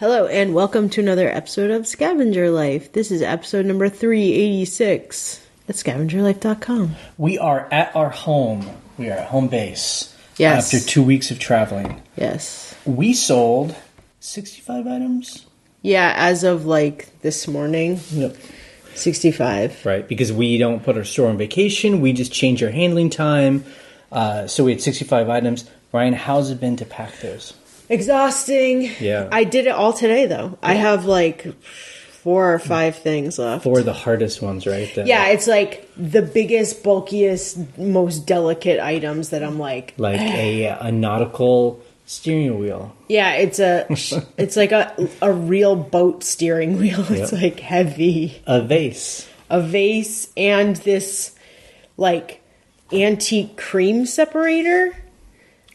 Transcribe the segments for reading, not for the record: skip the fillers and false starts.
Hello, and welcome to another episode of Scavenger Life. This is episode number 386 at scavengerlife.com. We are at our home. We are at home base. Yes. After 2 weeks of traveling. Yes. We sold 65 items? Yeah, as of this morning. Yep. 65. Right, because we don't put our store on vacation. We just change our handling time. So we had 65 items. Ryan, how's it been to pack those? Exhausting. Yeah. I did it all today, though. Yeah. I have 4 or 5 things left. 4 of the hardest ones, right? Yeah, it's the biggest, bulkiest, most delicate items that I'm like a nautical steering wheel. Yeah, it's a real boat steering wheel. Yep. It's heavy. A vase and this antique cream separator.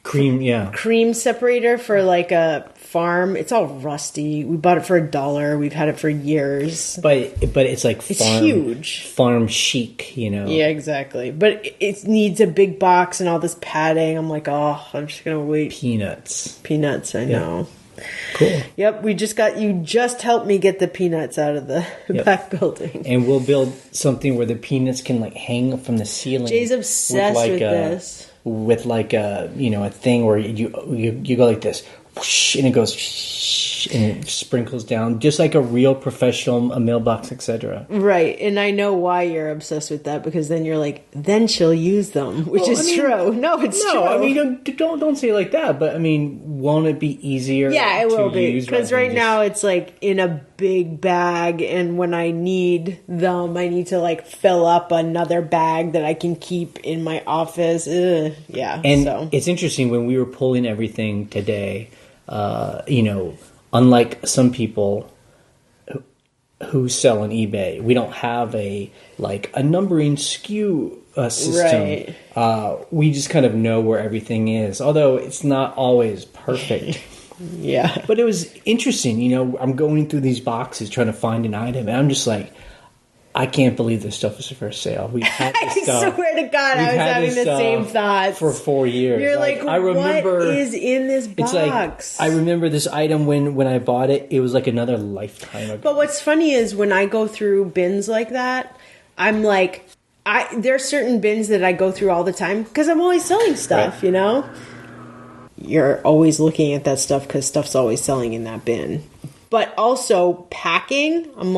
Cream separator for a farm. It's all rusty. We bought it for $1. We've had it for years. But it's it's huge. Farm chic, Yeah, exactly. But it needs a big box and all this padding. I'm I'm just gonna wait. Peanuts, I know. Cool. Yep, you just helped me get the peanuts out of the back building. And we'll build something where the peanuts can hang from the ceiling. Jay's obsessed with this. With a thing where you go like this, whoosh, and it goes whoosh, and it sprinkles down just like a real professional, a mailbox, etc. Right, and I know why you're obsessed with that, because then you're then she'll use them, which is true. No, it's true. I mean, don't say it like that, but I mean, won't it be easier? Yeah, it will be, because right now it's in a big bag, and when I need them, I need to fill up another bag that I can keep in my office. Yeah, and it's interesting when we were pulling everything today. Unlike some people who sell on eBay, we don't have a numbering SKU system. Right. We just kind of know where everything is, although it's not always perfect. Yeah. But it was interesting, I'm going through these boxes trying to find an item, and I'm just I can't believe this stuff is for sale. We've had this stuff. I swear to God, I was having the same thoughts. For 4 years. You're I remember, what is in this box? It's I remember this item when I bought it, it was another lifetime ago. But what's funny is when I go through bins like that, I'm there are certain bins that I go through all the time because I'm always selling stuff, right. You're always looking at that stuff because stuff's always selling in that bin. But also packing, I'm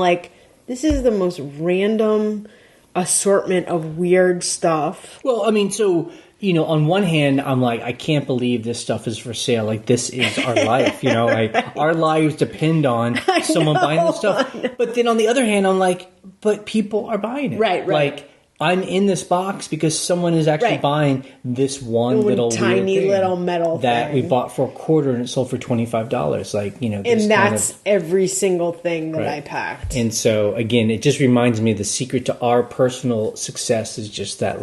this is the most random assortment of weird stuff. Well, I mean, so, on one hand, I'm I can't believe this stuff is for sale. This is our life, our lives depend on someone buying this stuff. But then on the other hand, I'm but people are buying it. Right. I'm in this box because someone is actually buying this one little tiny little metal that thing we bought for $25 and it sold for $25. And that's every single thing that I packed. And so again, it just reminds me the secret to our personal success is just that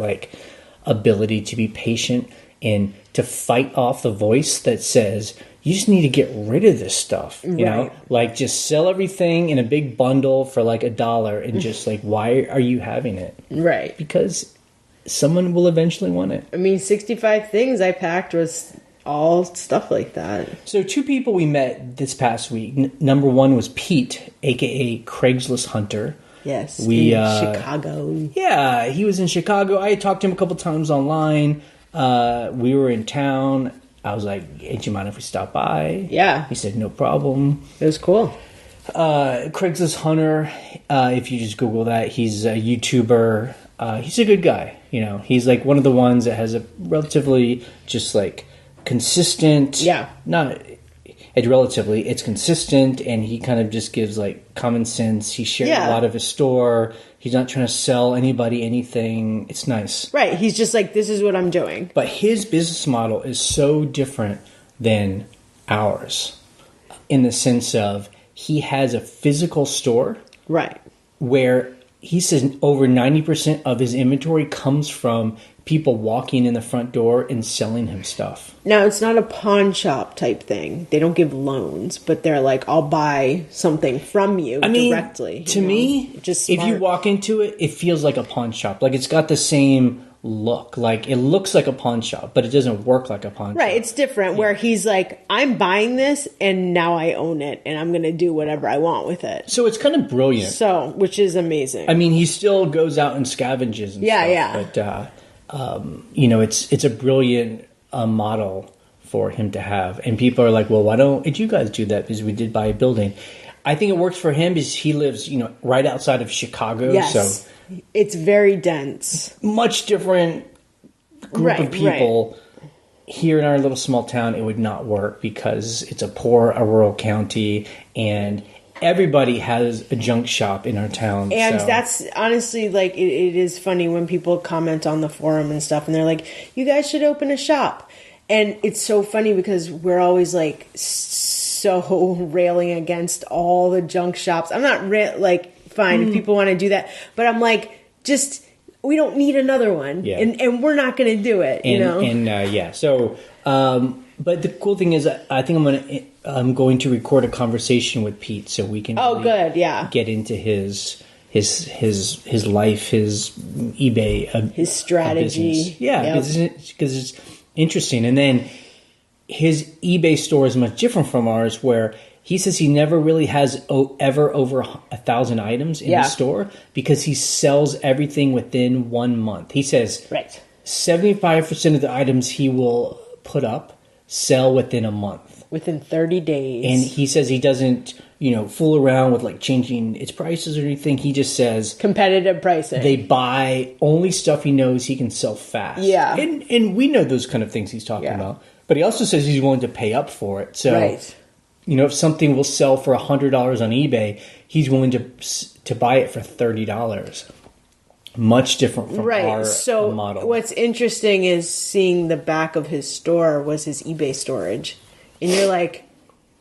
ability to be patient and to fight off the voice that says, you just need to get rid of this stuff, you know? Just sell everything in a big bundle for $1 and just why are you having it? Right. Because someone will eventually want it. I mean, 65 things I packed was all stuff like that. So 2 people we met this past week. Number 1 was Pete, a.k.a. Craigslist Hunter. Yes, in Chicago. Yeah, he was in Chicago. I had talked to him a couple times online. We were in town. I was hey, do you mind if we stop by? Yeah. He said, no problem. It was cool. Craigslist Hunter, if you just Google that, he's a YouTuber. He's a good guy. He's one of the ones that has a relatively just consistent. Yeah. It's consistent, and he kind of just gives common sense. He shares a lot of his store. He's not trying to sell anybody anything. It's nice. Right. He's just this is what I'm doing. But his business model is so different than ours in the sense of he has a physical store. Right. Where he says over 90% of his inventory comes from people walking in the front door and selling him stuff. Now, it's not a pawn shop type thing. They don't give loans, but they're I'll buy something from you directly. To me, just if you walk into it, it feels like a pawn shop. It's got the same look. Like, it looks like a pawn shop, but it doesn't work like a pawn shop. Right, it's different where he's like, I'm buying this and now I own it and I'm going to do whatever I want with it. So it's kind of brilliant. So, which is amazing. I mean, he still goes out and scavenges and stuff. But, you know, it's a brilliant model for him to have. And people are like, well, why don't you guys do that? Because we did buy a building. I think it works for him because he lives, you know, right outside of Chicago. Yes. So it's very dense. Much different group of people. Right. Here in our little small town, it would not work because it's a rural county, and everybody has a junk shop in our town. And that's honestly, like, it is funny when people comment on the forum and stuff, and they're like, you guys should open a shop. And it's so funny because we're always, like, so railing against all the junk shops. I'm not, fine if people want to do that. But I'm like, just, we don't need another one. Yeah. And we're not going to do it, you know? So, but the cool thing is, I think I'm going to record a conversation with Pete so we can get into his life, his eBay, his strategy. Because it's interesting. And then his eBay store is much different from ours, where he says he never really has ever over 1,000 items in his store because he sells everything within 1 month. He says 75% of the items he will put up sell within a month. Within 30 days. And he says he doesn't, you know, fool around with like changing its prices or anything. He just says competitive pricing. They buy only stuff he knows he can sell fast. Yeah. And we know those kind of things he's talking about. But he also says he's willing to pay up for it. So, you know, if something will sell for $100 on eBay, he's willing to buy it for $30. Much different from our model. What's interesting is seeing the back of his store was his eBay storage. And you're like,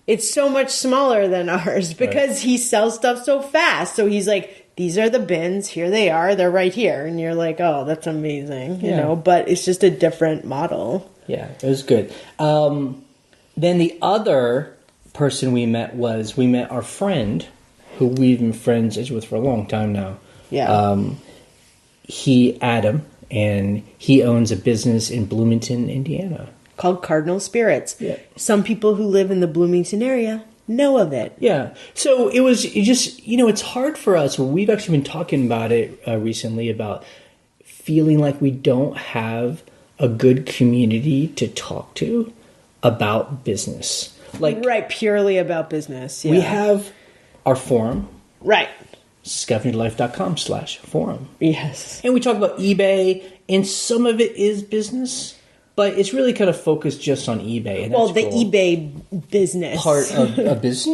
it's so much smaller than ours because he sells stuff so fast. So he's like, these are the bins. Here they are. They're right here. And you're like, oh, that's amazing. You know, but it's just a different model. Yeah, it was good. Then the other person we met our friend, who we've been friends with for a long time now. Yeah. Adam, and he owns a business in Bloomington, Indiana. Called Cardinal Spirits. Yeah. Some people who live in the Bloomington area know of it. Yeah. So it's hard for us. We've actually been talking about it recently, about feeling like we don't have a good community to talk to about business. Purely about business. Yeah. We have our forum. Right. scavengerlife.com/forum. Yes. And we talk about eBay, and some of it is business, but it's really kind of focused just on eBay. And the eBay business. Part of a business,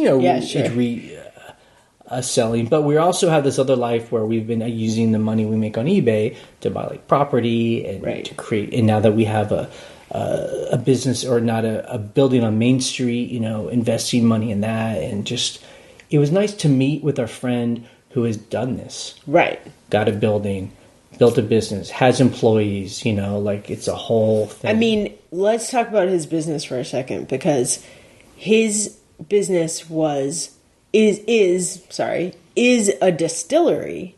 selling. But we also have this other life where we've been using the money we make on eBay to buy like property and to create. And now that we have a business, or not a building on Main Street, you know, investing money in that, and just, it was nice to meet with our friend who has done this. Right. Got a building, built a business, has employees, you know, like, it's a whole thing. I mean, let's talk about his business for a second, because his business is a distillery.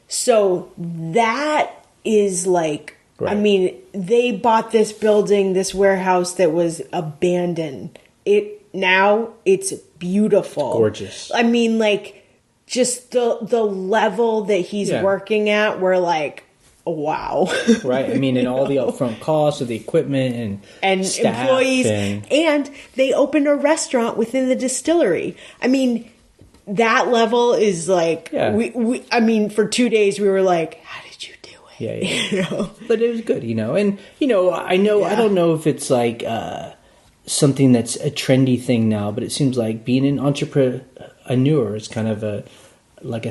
So that is like, I mean, they bought this building, this warehouse that was abandoned. Now it's beautiful. Gorgeous. I mean, like, just the level that he's working at, we're like, wow. Right. I mean, and all the upfront costs of the equipment and staff employees. And they opened a restaurant within the distillery. I mean, that level is like, I mean, for 2 days we were like, how did you do it? Yeah. You know? But it was good, you know. And, you know, I don't know if it's like something that's a trendy thing now, but it seems like being an entrepreneur is kind of a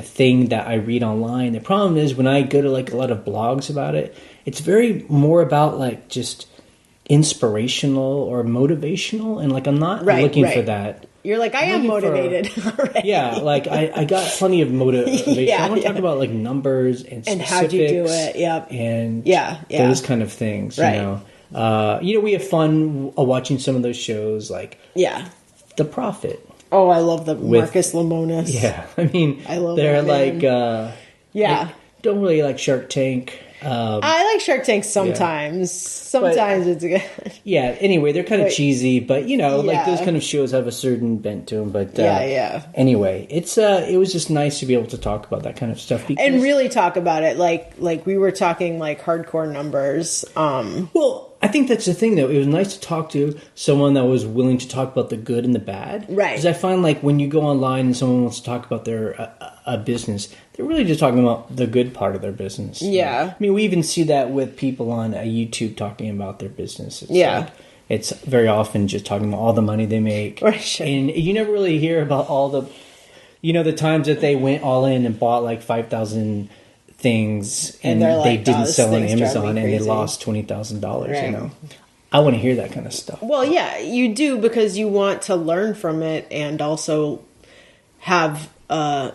thing that I read online. The problem is, when I go to like a lot of blogs about it, it's very more about like just inspirational or motivational, and like, I'm not looking for that. You're like, I am motivated already. Yeah, like I got plenty of motivation. I want to talk about like numbers and specifics, how do you do it. Yep. And those kind of things. Right. You know, we have fun watching some of those shows, like The Prophet. Oh, I love the Marcus Lemonis. Yeah, I mean, I love they're like, they don't really like Shark Tank. I like Shark Tank sometimes. Sometimes it's good. Yeah, anyway, they're kind of cheesy, but, like those Yeah. kind of shows have a certain bent to them. But Yeah. anyway, it was just nice to be able to talk about that kind of stuff. Because, And really talk about it. Like we were talking like hardcore numbers. well, I think that's the thing, though. It was nice to talk to someone that was willing to talk about the good and the bad. Right. Because I find, like, when you go online and someone wants to talk about their a business, they're really just talking about the good part of their business. Yeah. I mean, we even see that with people on YouTube talking about their business. It's very often just talking about all the money they make. Right. And you never really hear about all the, the times that they went all in and bought, like, 5,000 things and they didn't sell on Amazon and they lost $20,000. Right. I want to hear that kind of stuff. Well, yeah, you do, because you want to learn from it and also have a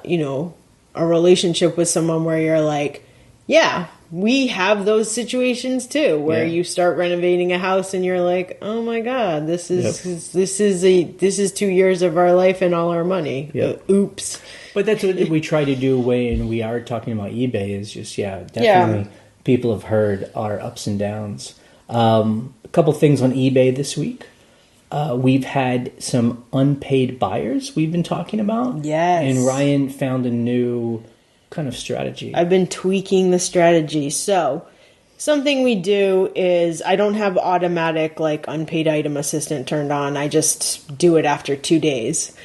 relationship with someone where you're like, yeah, we have those situations too, where you start renovating a house and you're like, oh my God, this is 2 years of our life and all our money. Yep. Oops. But that's what we try to do when we are talking about eBay, is just, definitely people have heard our ups and downs. A couple things on eBay this week. We've had some unpaid buyers we've been talking about. Yes. And Ryan found a new kind of strategy. I've been tweaking the strategy. So something we do is, I don't have automatic like unpaid item assistant turned on. I just do it after 2 days.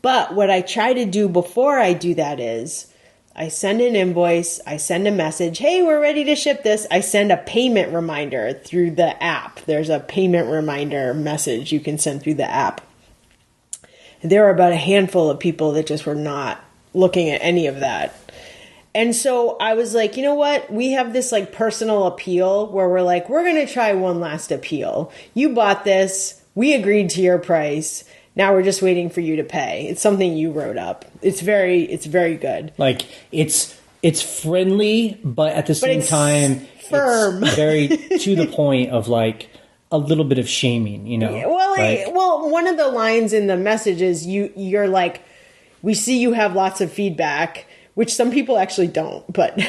But what I try to do before I do that is, I send an invoice, I send a message, hey, we're ready to ship this. I send a payment reminder through the app. There's a payment reminder message you can send through the app. There are about a handful of people that just were not looking at any of that. And so I was like, you know what? We have this like personal appeal where we're like, we're going to try one last appeal. You bought this. We agreed to your price. Now we're just waiting for you to pay. It's something you wrote up. It's very good. Like, it's friendly, but at the same time, firm. It's very to the point of like a little bit of shaming, Well, one of the lines in the message is you're like, we see you have lots of feedback, which some people actually don't, but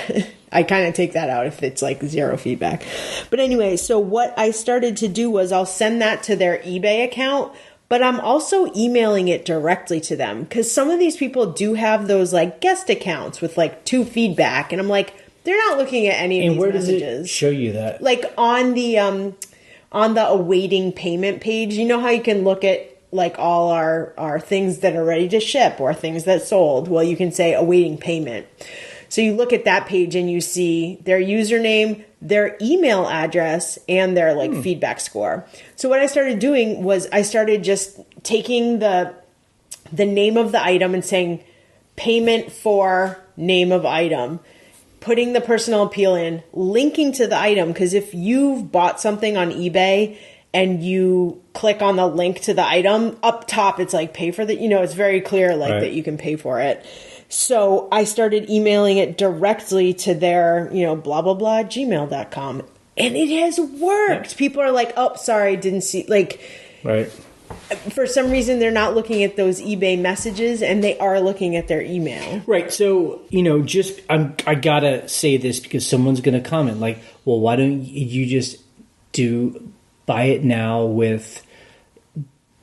I kind of take that out if it's like zero feedback. But anyway, so what I started to do was I'll send that to their eBay account, but I'm also emailing it directly to them, because some of these people do have those like guest accounts with like 2 feedback, and I'm like, they're not looking at any of these messages. And where does it show you that? Like on the awaiting payment page, you know how you can look at like all our things that are ready to ship or things that sold? Well, you can say awaiting payment. So you look at that page and you see their username, their email address, and their like feedback score. So what I started doing was I started just taking the name of the item and saying payment for name of item, putting the personal appeal in, linking to the item. Because if you've bought something on eBay and you click on the link to the item, up top it's like pay for the, it's very clear like that you can pay for it. So I started emailing it directly to their, blah, blah, blah, gmail.com. And it has worked. Yep. People are like, oh, sorry, didn't see, like, right. For some reason, they're not looking at those eBay messages, and they are looking at their email. Right. So, I gotta say this because someone's going to comment like, well, why don't you just buy it now with,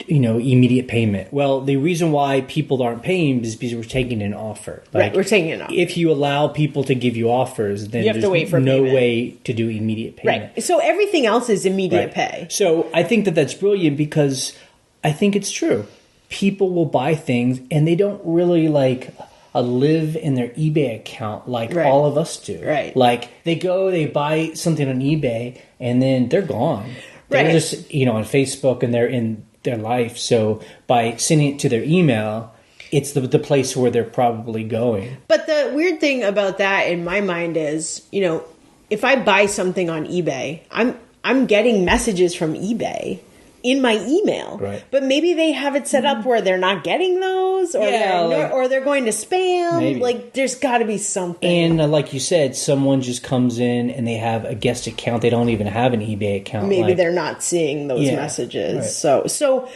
immediate payment? Well, the reason why people aren't paying is because we're taking an offer. Right, we're taking an offer. If you allow people to give you offers, then you have to wait for no payment. way to do immediate payment. Right. So everything else is immediate pay. So I think that's brilliant because I think it's true. People will buy things and they don't really live in their eBay account like all of us do. Right. Like they buy something on eBay and then they're gone. They're just, on Facebook and they're in their life. So by sending it to their email, it's the place where they're probably going. But the weird thing about that in my mind is, if I buy something on eBay, I'm getting messages from eBay in my email. Right. But maybe they have it set up where they're not getting those, or they're going to spam. Maybe. Like, there's got to be something. And like you said, someone just comes in and they have a guest account. They don't even have an eBay account. Maybe they're not seeing those messages. Right. So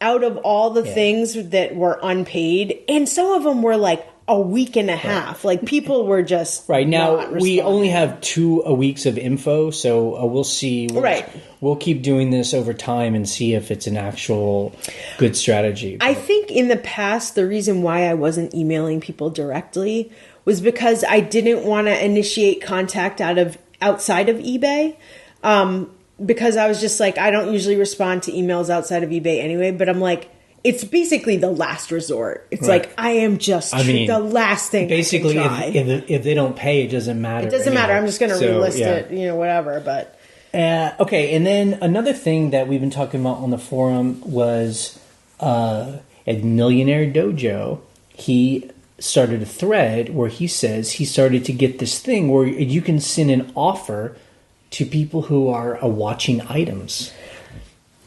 out of all the things that were unpaid, and some of them were like a week and a half. Like, people were just Right now, not we only responding. have 2 weeks of info, so we'll see. We'll keep doing this over time and see if it's an actual good strategy. I think in the past, the reason why I wasn't emailing people directly was because I didn't want to initiate contact outside of eBay. Because I was just like, I don't usually respond to emails outside of eBay anyway, but I'm like, it's basically the last resort. It's like, I am just the last thing. Basically, I can try. if they don't pay, it doesn't matter. It doesn't matter. I'm just going to relist it, whatever. But okay, and then another thing that we've been talking about on the forum was at Millionaire Dojo, he started a thread where he says he started to get this thing where you can send an offer to people who are watching items.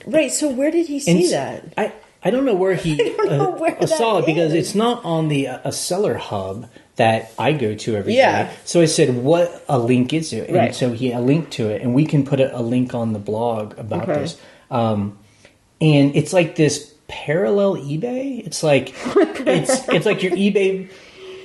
Right, so where did he see that? I don't know where he saw it, because is. it's not on the a seller hub that I go to every day. So I said, what a link is it? And so he linked to it, and we can put a link on the blog about this. And it's like this parallel eBay. It's like it's like your eBay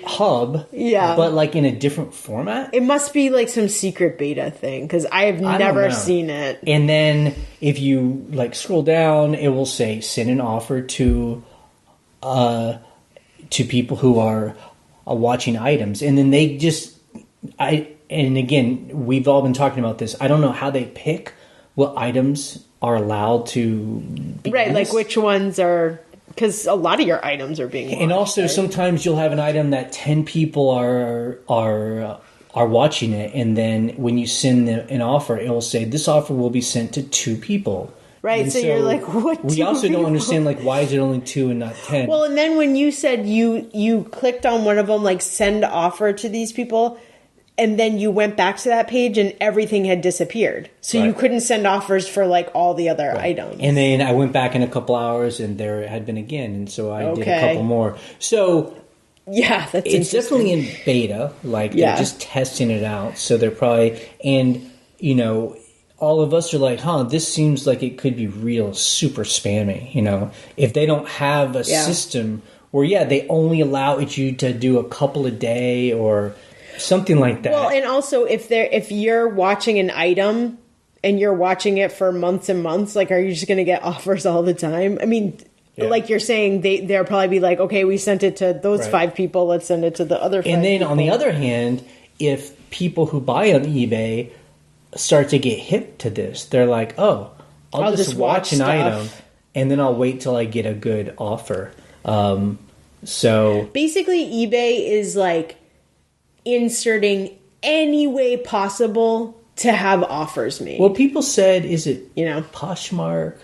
hub, but like in a different format. It must be like some secret beta thing, because I have never seen it. And then if you like scroll down, it will say send an offer to people who are watching items, and then they just and again, we've all been talking about this. I don't know how they pick what items are allowed to be used. Like which ones are. Because a lot of your items are being watched. And also, sometimes you'll have an item that 10 people are watching it, and then when you send an offer, it will say this offer will be sent to 2 people. Right, and so you're like, what? We also don't understand, like, why is it only 2 and not 10? Well, and then when you said you clicked on one of them, like send offer to these people, and then you went back to that page and everything had disappeared. So you couldn't send offers for like all the other items. And then I went back in a couple hours and there it had been again. And so I did a couple more. So it's definitely in beta. Like they're just testing it out. So they're probably, and all of us are like, this seems like it could be real super spammy. If they don't have a system where, they only allow you to do a couple a day or something like that. Well, and also if you're watching an item and you're watching it for months and months, like, are you just going to get offers all the time? I mean, like you're saying, they'll probably be like, okay, we sent it to those 5 people, let's send it to the other 5 And then people. on the other hand, if people who buy on eBay start to get hip to this, they're like, oh, I'll just watch an item and then I'll wait till I get a good offer. So basically, eBay is like inserting any way possible to have offers made. Well, people said, is it Poshmark?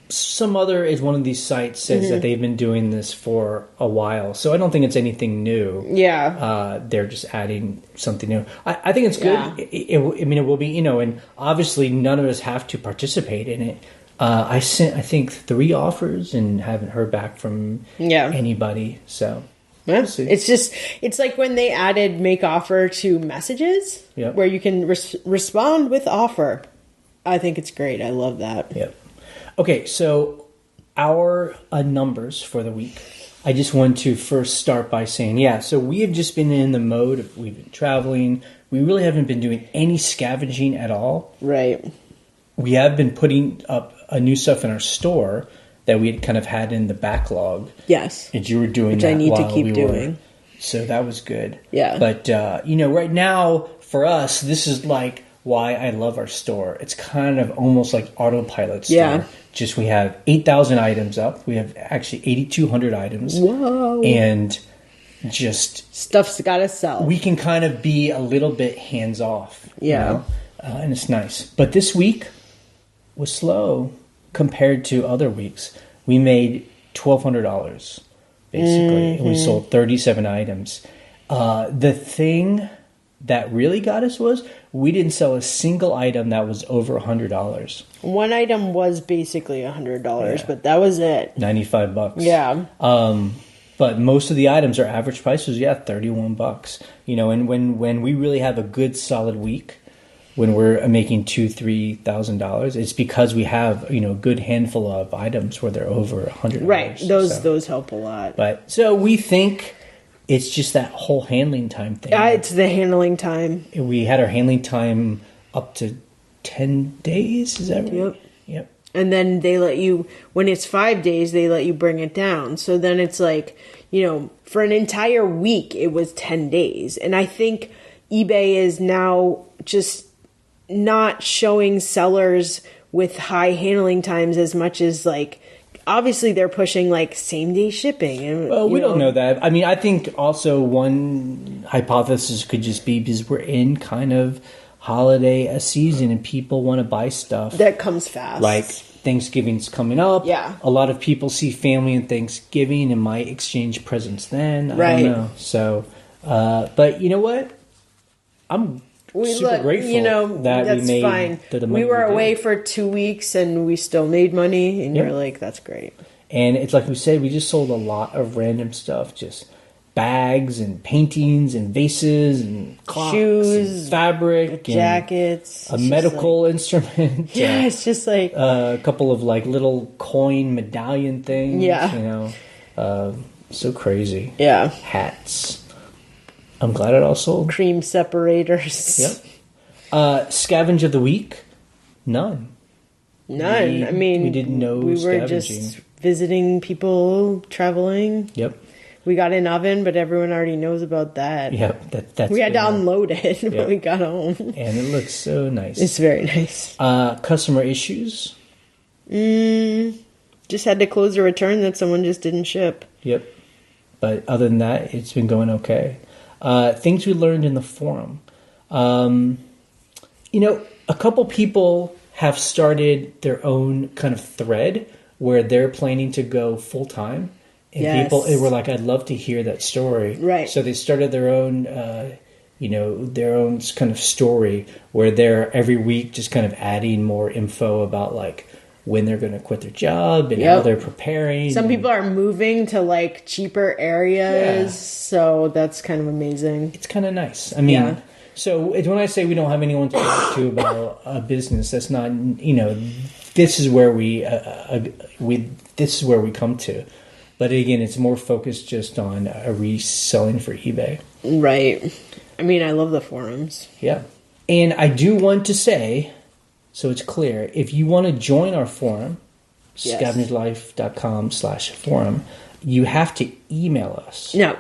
Some other is one of these sites says that they've been doing this for a while. So I don't think it's anything new. Yeah. They're just adding something new. I think it's good. It will be, and obviously none of us have to participate in it. I sent, I think, 3 offers and haven't heard back from anybody. So we'll see. It's like when they added make offer to messages where you can respond with offer. I think it's great. I love that. Yep. Okay, so our numbers for the week. I just want to first start by saying, so we have just been in the mode of, we've been traveling. We really haven't been doing any scavenging at all. Right. We have been putting up a new stuff in our store that we had kind of had in the backlog. Yes. And you were doing which that I need while to keep we doing. So that was good. Yeah. But, right now, for us, this is like why I love our store. It's kind of almost like autopilot store. Yeah. Just we have 8,000 items up. We have actually 8,200 items. Whoa. And just stuff's got to sell. We can kind of be a little bit hands off. Yeah. And it's nice. But this week was slow compared to other weeks. We made $1,200 basically. And we sold 37 items. The thing that really got us was we didn't sell a single item that was over $100. One item was basically $100, but that was it. $95. Yeah. But most of the items, our average price was $31. And when we really have a good solid week, when we're making $2,000-$3,000, it's because we have a good handful of items where they're over $100. Right. Those help a lot. But so we think It's just that whole handling time thing. It's the handling time. We had our handling time up to 10 days. Is that right? Yep. And then they let you, when it's 5 days, they let you bring it down. So then it's like, for an entire week, it was 10 days. And I think eBay is now just not showing sellers with high handling times as much as like, obviously they're pushing like same day shipping. And, well, we don't know that. I mean, I think also one hypothesis could just be because we're in kind of holiday a season and people want to buy stuff that comes fast. Like Thanksgiving's coming up. Yeah. A lot of people see family in Thanksgiving and might exchange presents then. I don't know. So, but you know what? I'm super grateful that we made fine. The money. We were away for 2 weeks and we still made money, and you're like, that's great. And it's like we said, we just sold a lot of random stuff, just bags and paintings and vases and clocks, shoes, and fabric, jackets, and a medical instrument. Yeah, it's just like a couple of like little coin medallion things. Yeah, so crazy. Yeah, hats. I'm glad it all sold. Cream separators. Yep. Scavenge of the week? None. I mean, we didn't know we were scavenging. just visiting people, traveling. Yep. We got an oven, but everyone already knows about that. Yep. That's we had to unload it when we got home. And it looks so nice. It's very nice. Customer issues? Just had to close a return that someone just didn't ship. Yep. But other than that, it's been going okay. Things we learned in the forum. A couple people have started their own kind of thread where they're planning to go full time. And people were like, I'd love to hear that story. Right. So they started their own, their own kind of story where they're every week just kind of adding more info about like when they're going to quit their job and how they're preparing. Some people are moving to like cheaper areas, so that's kind of amazing. It's kind of nice. I mean, so when I say we don't have anyone to talk to about a business, that's not, this is where this is where we come to. But again, it's more focused just on reselling for eBay. Right. I mean, I love the forums. Yeah. And I do want to say, so it's clear, if you want to join our forum, scavengerslife.com/forum, you have to email us. Now,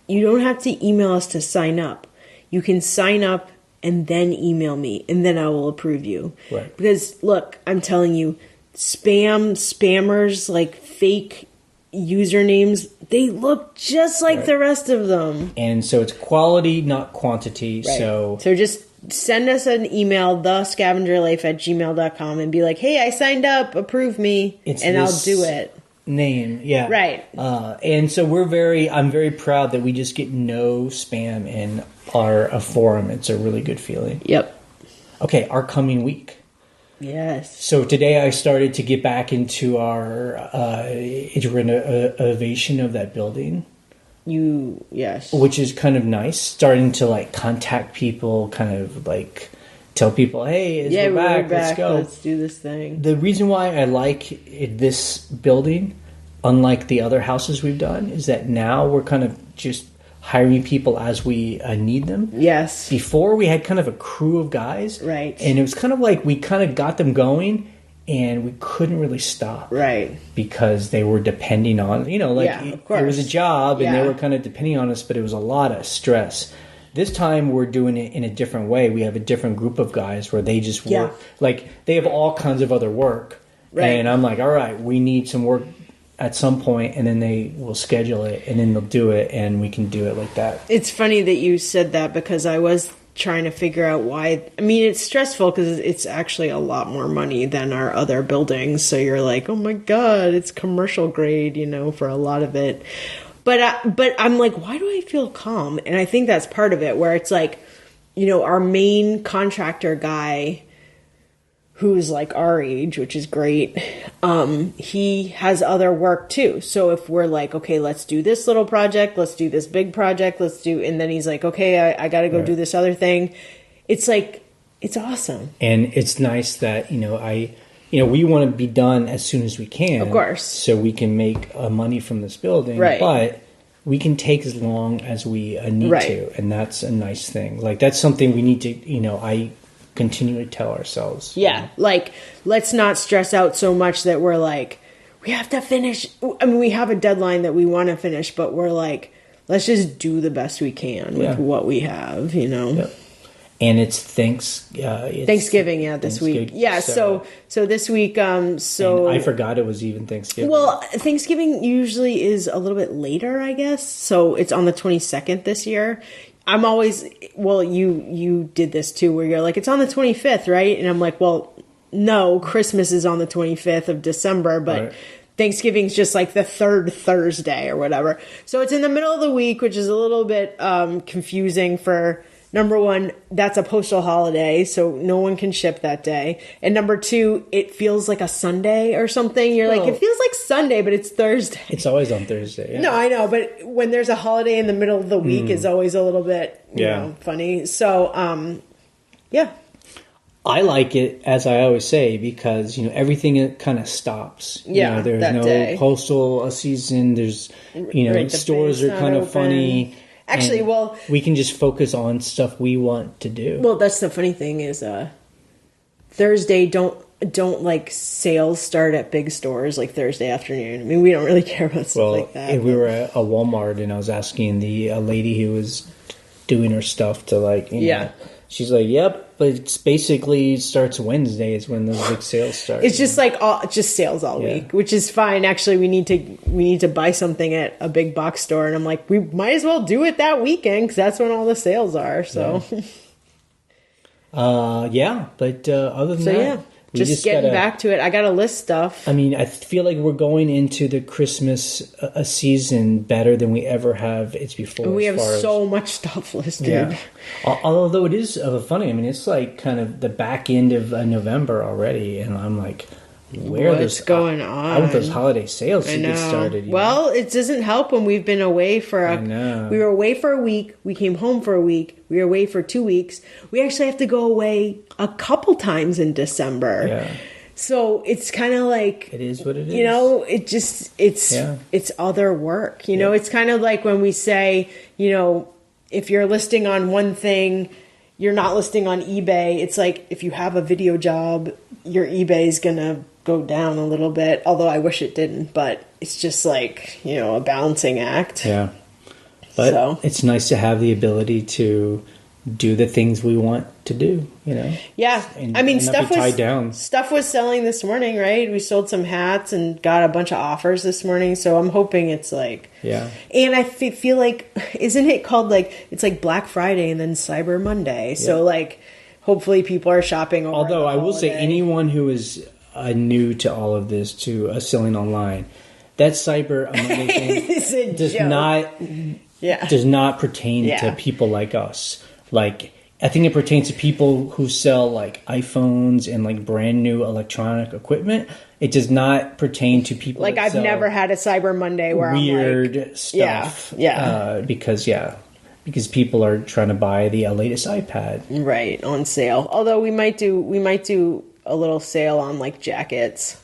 you don't have to email us to sign up. You can sign up and then email me, and then I will approve you. Right. Because, look, I'm telling you, spammers, like fake usernames, they look just like the rest of them. And so it's quality, not quantity. Right. So just send us an email, thescavengerlife@gmail.com, and be like, hey, I signed up, approve me, and I'll do it. Name, yeah. Right. And so I'm very proud that we just get no spam in our forum. It's a really good feeling. Yep. Okay, our coming week. Yes. So today I started to get back into our renovation of that building. Yes. Which is kind of nice. Starting to like contact people, kind of like tell people, hey, we're back, let's go. Let's do this thing. The reason why I like this building, unlike the other houses we've done, is that now we're kind of just hiring people as we need them. Yes. Before we had kind of a crew of guys. Right. And it was kind of like we kind of got them going and we couldn't really stop. Right. Because they were depending on, it was a job and they were kind of depending on us, but it was a lot of stress. This time we're doing it in a different way. We have a different group of guys where they just work. Like they have all kinds of other work. Right. And I'm like, all right, we need some work at some point, and then they will schedule it, and then they'll do it, and we can do it like that. It's funny that you said that because I was trying to figure out why. I mean, it's stressful because it's actually a lot more money than our other buildings. So you're like, oh my God, it's commercial grade, for a lot of it. But I'm like, why do I feel calm? And I think that's part of it, where it's like, our main contractor guy, who's like our age, which is great, he has other work too. So if we're like, okay, let's do this little project, let's do this big project, and then he's like, okay, I got to go do this other thing. It's like, it's awesome. And it's nice that, we want to be done as soon as we can. Of course. So we can make money from this building. Right. But we can take as long as we need Right. to, and that's a nice thing. Like that's something we need to, I continue to tell ourselves. Yeah, like, let's not stress out so much that we're like, we have to finish. I mean, we have a deadline that we want to finish, but we're like, let's just do the best we can with what we have, Yep. And it's Thanksgiving, this week. Yeah, so this week, and I forgot it was even Thanksgiving. Well, Thanksgiving usually is a little bit later, I guess. So it's on the 22nd this year. I'm always, well, you did this too, where you're like, it's on the 25th, right? And I'm like, well, no, Christmas is on the 25th of December, but Right. Thanksgiving's just like the third Thursday or whatever. So it's in the middle of the week, which is a little bit confusing for, number one, that's a postal holiday, so no one can ship that day. And number two, it feels like a Sunday or something. You're like, it feels like Sunday, but it's Thursday. It's always on Thursday. Yeah. No, I know, but when there's a holiday in the middle of the week, it's always a little bit, you know, funny. So, yeah. I like it, as I always say, because, everything kind of stops. Yeah, there's that no day. postal season. There's, Right, the stores are bank's kind not of funny. Actually, and well, we can just focus on stuff we want to do. well, that's the funny thing is, Thursday don't like sales start at big stores like Thursday afternoon. I mean, we don't really care about stuff like that. If we were at a Walmart and I was asking the lady who was doing her stuff to she's like, yep, but it's basically starts Wednesday is when those big sales start. It's just like just sales all week, which is fine. Actually, we need to buy something at a big box store, and I'm like, we might as well do it that weekend because that's when all the sales are. So, but other than that, we just getting back to it. I got to list stuff. I mean, I feel like we're going into the Christmas season better than we ever have. It's before. We have so much stuff listed. Yeah. Although it is funny. I mean, it's like kind of the back end of November already, and I'm like, what's going on? I want those holiday sales to get started. Well, it doesn't help when we've been away for we were away for a week. We came home for a week. We were away for 2 weeks. We actually have to go away a couple times in December. Yeah. So it's kind of like it is what it is. It just it's other work. It's kind of like when we say, if you're listing on one thing, you're not listing on eBay. It's like if you have a video job, your eBay is gonna go down a little bit. Although I wish it didn't, but it's just like a balancing act. Yeah. But it's nice to have the ability to do the things we want to do, Yeah. And, I mean, stuff was selling this morning, right? We sold some hats and got a bunch of offers this morning. So I'm hoping it's like, and I feel like, isn't it called it's like Black Friday and then Cyber Monday. So like, hopefully people are shopping over. Although I will say anyone who is new to all of this, to selling online, that Cyber Monday thing does not pertain to people like us. Like, I think it pertains to people who sell like iPhones and like brand new electronic equipment. It does not pertain to people like I've never had a Cyber Monday where weird I'm like, stuff. Because people are trying to buy the latest iPad right on sale. Although we might do a little sale on like jackets,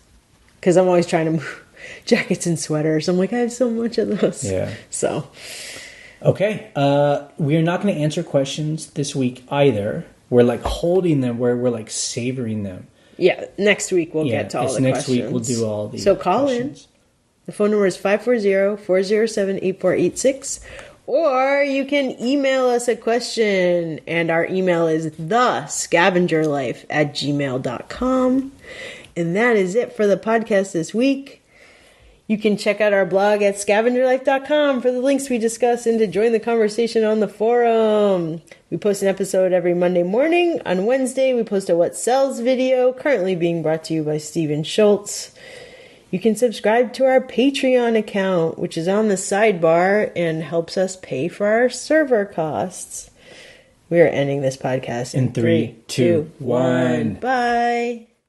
because I'm always trying to move jackets and sweaters. I'm like, I have so much of those. Yeah. So. Okay, we are not going to answer questions this week either. We're like holding them, where we're like savoring them. Yeah, next week we'll get to all the next questions. Week we'll do all the So call questions. in. The phone number is 540-407-8486. Or you can email us a question. And our email is thescavengerlife@gmail.com. And that is it for the podcast this week. You can check out our blog at scavengerlife.com for the links we discuss and to join the conversation on the forum. We post an episode every Monday morning. On Wednesday, we post a What Sells video, currently being brought to you by Steven Schultz. You can subscribe to our Patreon account, which is on the sidebar and helps us pay for our server costs. We are ending this podcast in 3, 2, 1. Bye.